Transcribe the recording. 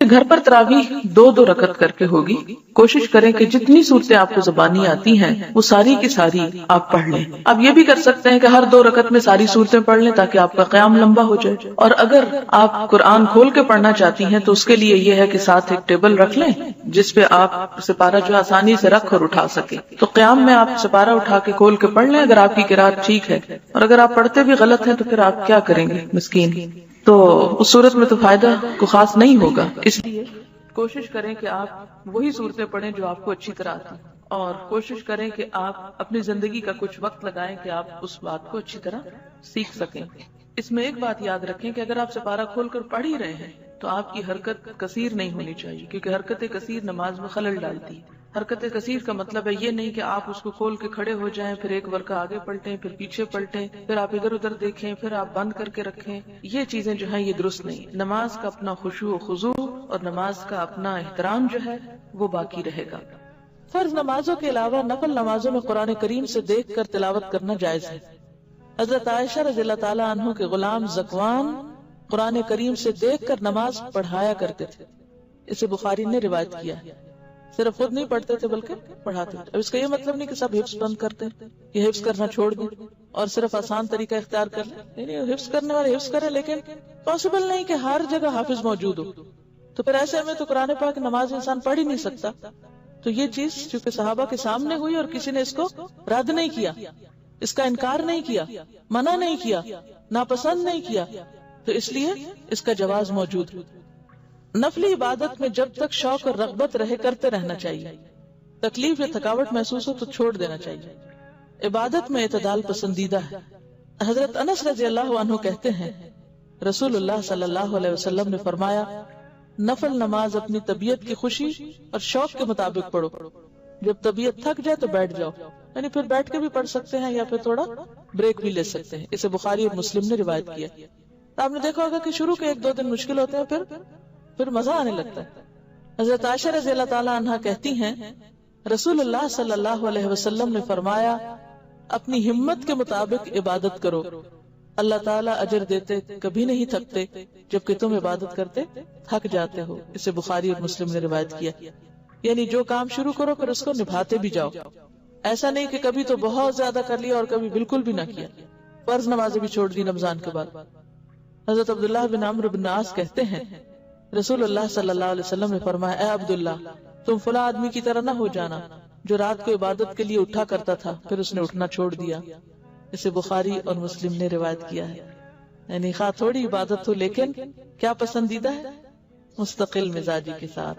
گھر پر تراویح 2-2 رکعت کر کے ہوگی. کوشش کریں کہ جتنی صورتیں آپ کو زبانی آتی ہیں وہ ساری کی ساری آپ پڑھ لیں. آپ یہ بھی کر سکتے ہیں کہ ہر 2 رکعت میں ساری صورتیں پڑھ لیں تاکہ آپ کا قیام لمبا ہو جائے. اور اگر آپ قرآن کھول کے پڑھنا چاہتی ہیں تو اس کے لیے یہ ہے کہ ساتھ ایک ٹیبل رکھ لیں جس پہ آپ سپارہ جو آسانی سے رکھ اور اٹھا سکیں. تو قیام میں آپ سپارہ اٹھا کے کھول کے پڑھ لیں اگر آپ کی قرات ٹھیک ہے. اور اگر آپ پڑھتے بھی غلط ہیں تو پھر آپ کیا کریں گے مسکین. تو اس صورت میں تو فائدہ کو خاص نہیں ہوگا. اس لیے کوشش کریں کہ آپ وہی صورتیں پڑھیں جو آپ کو اچھی طرح آتی، اور کوشش کریں کہ آپ اپنی زندگی کا کچھ وقت لگائیں کہ آپ اس بات کو اچھی طرح سیکھ سکیں. اس میں ایک بات یاد رکھیں کہ اگر آپ سپارہ کھول کر پڑھ ہی رہے ہیں تو آپ کی حرکت کثیر نہیں ہونی چاہیے، کیونکہ حرکت کثیر نماز میں خلل ڈالتی ہے. حرکت کثیر کا مطلب ہے یہ نہیں کہ آپ اس کو کھول کے کھڑے ہو جائیں، پھر ایک ورقہ آگے پلٹیں، پھر پیچھے پلٹیں، پھر آپ ادھر ادھر دیکھیں، پھر آپ بند کر کے رکھیں. یہ چیزیں جو ہیں یہ درست نہیں. نماز کا اپنا خشوع و خضوع اور نماز کا اپنا احترام جو ہے وہ باقی رہے گا. فرض نمازوں کے علاوہ نفل نمازوں میں قرآن کریم سے دیکھ کر تلاوت کرنا جائز ہے. حضرت عائشہ رضی اللہ تعالیٰ عنہ کے غلام ذکوان قرآن کریم سے دیکھ کر نماز پڑھایا کرتے تھے. اسے بخاری نے روایت کیا. صرف خود نہیں پڑھتے تھے بلکہ پڑھاتے تھے. اب اس کا یہ مطلب نہیں کہ سب حفظ بند کرتے ہیں، یہ حفظ کرنا چھوڑ دیں اور صرف آسان طریقہ اختیار کر لیں. نہیں، حفظ کرنے والے حفظ کریں، لیکن پاسبل نہیں کہ ہر جگہ حافظ موجود ہو. تو پھر ایسے میں تو قرآن پاک نماز انسان پڑھ ہی نہیں سکتا. تو یہ چیز چونکہ صحابہ کے سامنے ہوئی اور کسی نے اس کو رد نہیں کیا، اس کا انکار نہیں کیا، منع نہیں کیا، ناپسند نہیں کیا، تو اس لیے اس کا جواز موجود. نفلی عبادت میں جب تک شوق اور رغبت رہے کرتے رہنا چاہیے. تکلیف یا تھکاوٹ محسوس ہو تو چھوڑ دینا چاہیے. عبادت میں اعتدال پسندیدہ ہے. حضرت انس رضی اللہ عنہ کہتے ہیں رسول اللہ صلی اللہ علیہ وسلم نے فرمایا نفل نماز اپنی طبیعت کی خوشی اور شوق کے مطابق پڑھو. جب طبیعت تھک جائے تو بیٹھ جاؤ، یعنی پھر بیٹھ کے بھی پڑھ سکتے ہیں یا پھر تھوڑا بریک بھی لے سکتے ہیں. اسے بخاری اور مسلم نے روایت کیا. آپ نے دیکھا ہوگا کہ شروع کے 1-2 دن مشکل ہوتے ہیں، پھر مزہ آنے لگتا ہے. حضرت عائشہ رضی اللہ تعالیٰ عنہ کہتی ہیں رسول اللہ صلی اللہ علیہ وسلم نے فرمایا اپنی ہمت کے مطابق عبادت کرو، اللہ تعالیٰ اجر دیتے کبھی نہیں تھکتے جبکہ تم عبادت کرتے تھک جاتے ہو. اسے بخاری اور مسلم نے روایت کیا. یعنی جو کام شروع کرو پھر اس کو نبھاتے بھی جاؤ. ایسا نہیں کہ کبھی تو بہت زیادہ کر لیا اور کبھی بالکل بھی نہ کیا. فرض نمازیں بھی چھوڑ دی رمضان کے بعد. حضرت عبداللہ بن عمرو بن عاص کہتے ہیں رسول اللہ صلی اللہ علیہ وسلم نے فرمایا اے عبداللہ تم فلاں آدمی کی طرح نہ ہو جانا جو رات کو عبادت کے لیے اٹھا کرتا تھا پھر اس نے اٹھنا چھوڑ دیا. اسے بخاری اور مسلم نے روایت کیا ہے. یعنی خواہ تھوڑی عبادت ہو لیکن کیا پسندیدہ ہے؟ مستقل مزاجی کے ساتھ.